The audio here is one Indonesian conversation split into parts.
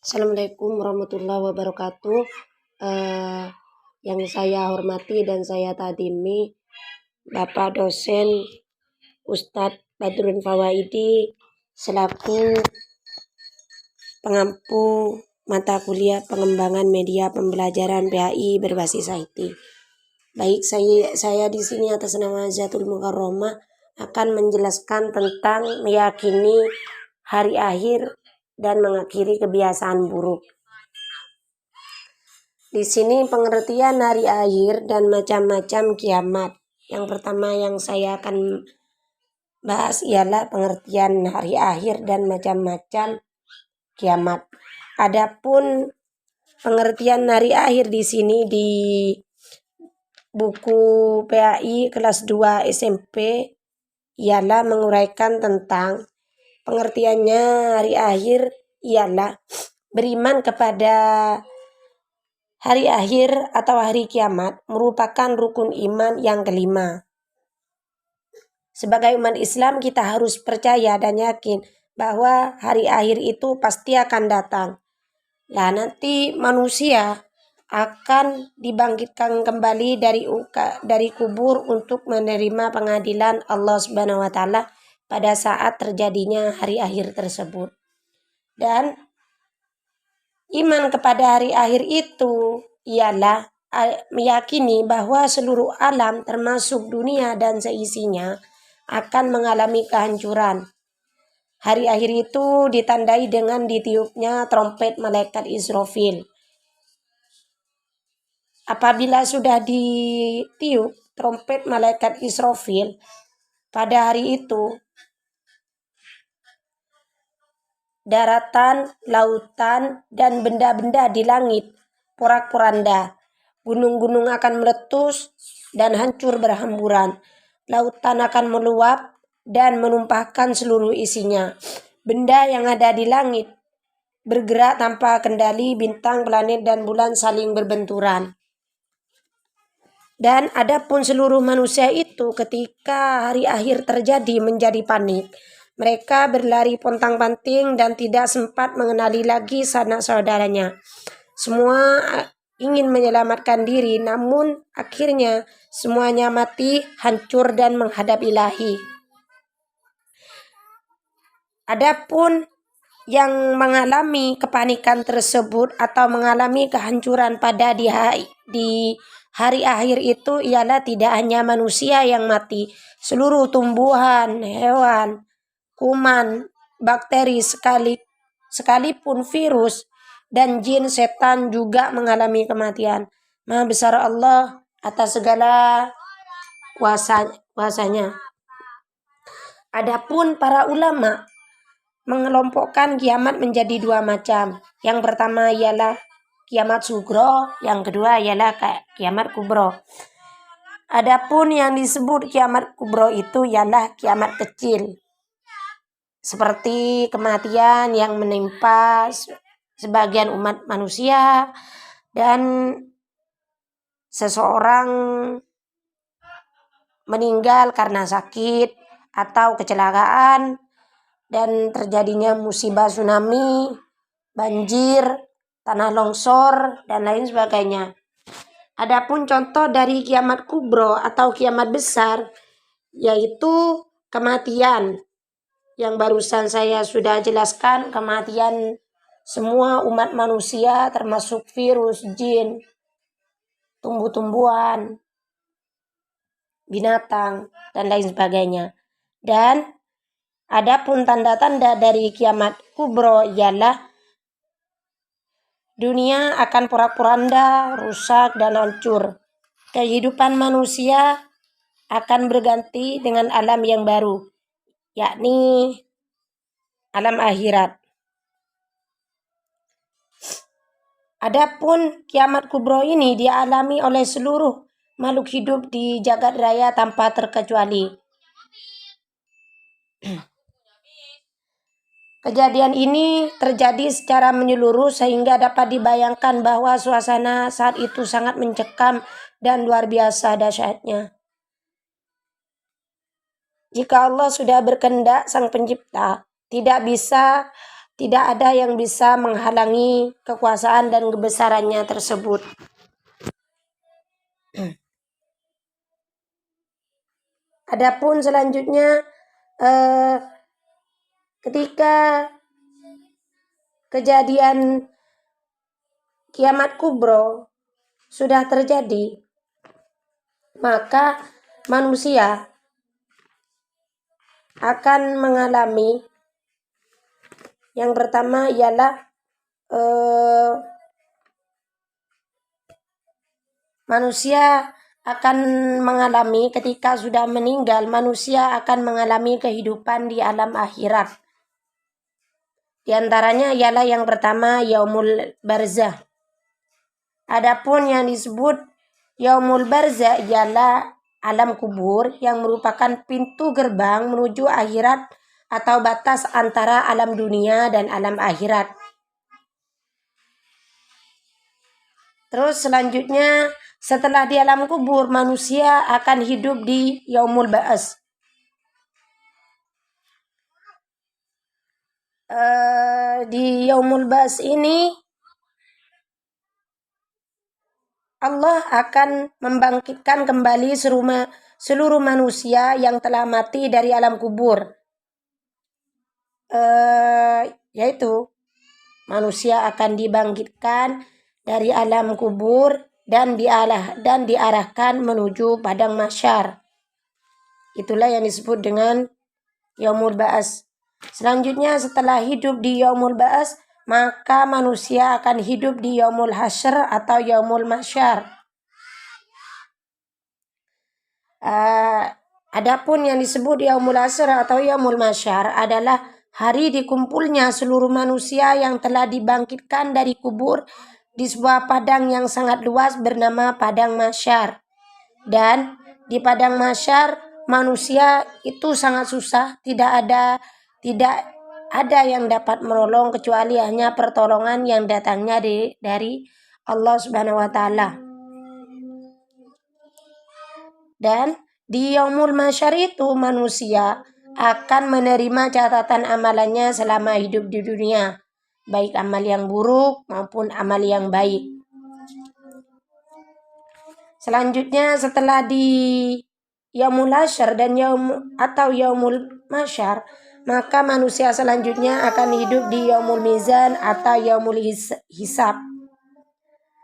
Assalamualaikum warahmatullahi wabarakatuh. Yang saya hormati dan saya tadimi Bapak dosen Ustadz Badrun Fawaidi selaku pengampu mata kuliah pengembangan media pembelajaran PAI berbasis IT. Baik, saya di sini atas nama Zatul Mukarramah akan menjelaskan tentang meyakini hari akhir dan mengakhiri kebiasaan buruk. Di sini pengertian hari akhir dan macam-macam kiamat. Yang pertama yang saya akan bahas ialah pengertian hari akhir dan macam-macam kiamat. Adapun pengertian hari akhir di sini di buku PAI kelas 2 SMP ialah menguraikan tentang pengertiannya hari akhir ialah beriman kepada hari akhir atau hari kiamat merupakan rukun iman yang kelima. Sebagai umat Islam kita harus percaya dan yakin bahwa hari akhir itu pasti akan datang. Nah, nanti manusia akan dibangkitkan kembali dari kubur untuk menerima pengadilan Allah Subhanahu wa taala pada saat terjadinya hari akhir tersebut. Dan iman kepada hari akhir itu ialah meyakini bahwa seluruh alam termasuk dunia dan seisinya akan mengalami kehancuran. Hari akhir itu ditandai dengan ditiupnya trompet malaikat Israfil. Apabila sudah ditiup trompet malaikat Israfil pada hari itu, daratan, lautan, dan benda-benda di langit porak-poranda. Gunung-gunung akan meletus dan hancur berhamburan. Lautan akan meluap dan menumpahkan seluruh isinya. Benda yang ada di langit bergerak tanpa kendali, bintang, planet, dan bulan saling berbenturan. Dan adapun seluruh manusia itu ketika hari akhir terjadi menjadi panik. Mereka berlari pontang-panting dan tidak sempat mengenali lagi sanak saudaranya. Semua ingin menyelamatkan diri, namun akhirnya semuanya mati, hancur dan menghadap Ilahi. Adapun yang mengalami kepanikan tersebut atau mengalami kehancuran pada di hari akhir itu ialah tidak hanya manusia yang mati, seluruh tumbuhan, hewan, kuman, bakteri sekalipun virus dan jin setan juga mengalami kematian. Maha besar Allah atas segala kuasanya. Adapun para ulama mengelompokkan kiamat menjadi dua macam. Yang pertama ialah kiamat sugro, yang kedua ialah kiamat kubro. Adapun yang disebut kiamat kubro itu ialah kiamat kecil, seperti kematian yang menimpa sebagian umat manusia dan seseorang meninggal karena sakit atau kecelakaan dan terjadinya musibah tsunami, banjir, tanah longsor, dan lain sebagainya. Adapun contoh dari kiamat kubro atau kiamat besar yaitu kematian yang barusan saya sudah jelaskan, kematian semua umat manusia termasuk virus, jin, tumbuh-tumbuhan, binatang, dan lain sebagainya. Dan adapun tanda-tanda dari kiamat kubro ialah dunia akan porak-poranda, rusak, dan hancur. Kehidupan manusia akan berganti dengan alam yang baru, yakni alam akhirat. Adapun kiamat kubro ini dialami oleh seluruh makhluk hidup di jagat raya tanpa terkecuali. Kejadian ini terjadi secara menyeluruh sehingga dapat dibayangkan bahwa suasana saat itu sangat mencekam dan luar biasa dahsyatnya. Jika Allah sudah berkehendak, Sang Pencipta tidak bisa tidak ada yang bisa menghalangi kekuasaan dan kebesarannya tersebut. Adapun selanjutnya ketika kejadian kiamat kubro sudah terjadi, maka manusia akan mengalami yang pertama ialah manusia akan mengalami ketika sudah meninggal, manusia akan mengalami kehidupan di alam akhirat. Di antaranya ialah yang pertama yaumul barzah. Adapun yang disebut yaumul barzah ialah alam kubur yang merupakan pintu gerbang menuju akhirat atau batas antara alam dunia dan alam akhirat. Terus selanjutnya setelah di alam kubur, manusia akan hidup di yaumul ba'as. Di yaumul ba'as ini Allah akan membangkitkan kembali seluruh manusia yang telah mati dari alam kubur. Yaitu manusia akan dibangkitkan dari alam kubur dan diarahkan menuju padang mahsyar. Itulah yang disebut dengan yaumul ba'as. Selanjutnya setelah hidup di yaumul ba'as, maka manusia akan hidup di yaumul hasyr atau yaumul mahsyar. Adapun yang disebut yaumul hasyr atau yaumul mahsyar adalah hari dikumpulnya seluruh manusia yang telah dibangkitkan dari kubur di sebuah padang yang sangat luas bernama padang mahsyar. Dan di padang mahsyar manusia itu sangat susah, tidak ada yang dapat menolong kecuali hanya pertolongan yang datangnya dari Allah Subhanahu wa taala. Dan di yaumul mahsyar itu manusia akan menerima catatan amalannya selama hidup di dunia, baik amal yang buruk maupun amal yang baik. Selanjutnya setelah di yaumul hasyr dan yaumul mahsyar, maka manusia selanjutnya akan hidup di yaumul mizan atau yaumul hisab.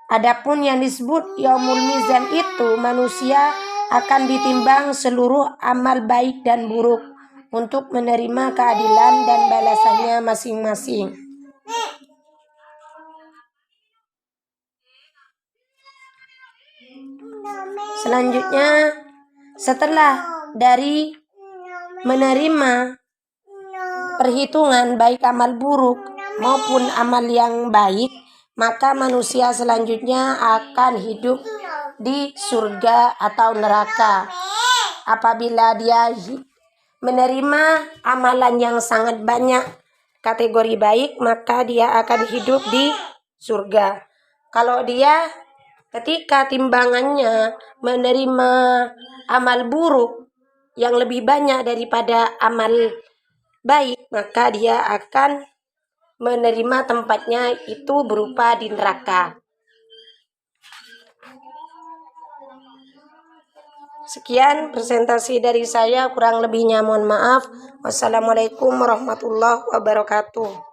Adapun yang disebut yaumul mizan itu manusia akan ditimbang seluruh amal baik dan buruk untuk menerima keadilan dan balasannya masing-masing. Selanjutnya setelah dari menerima perhitungan baik amal buruk maupun amal yang baik, maka manusia selanjutnya akan hidup di surga atau neraka. Apabila dia menerima amalan yang sangat banyak kategori baik, maka dia akan hidup di surga. Kalau dia ketika timbangannya menerima amal buruk yang lebih banyak daripada amal baik, maka dia akan menerima tempatnya itu berupa di neraka. Sekian presentasi dari saya, kurang lebihnya mohon maaf. Wassalamualaikum warahmatullahi wabarakatuh.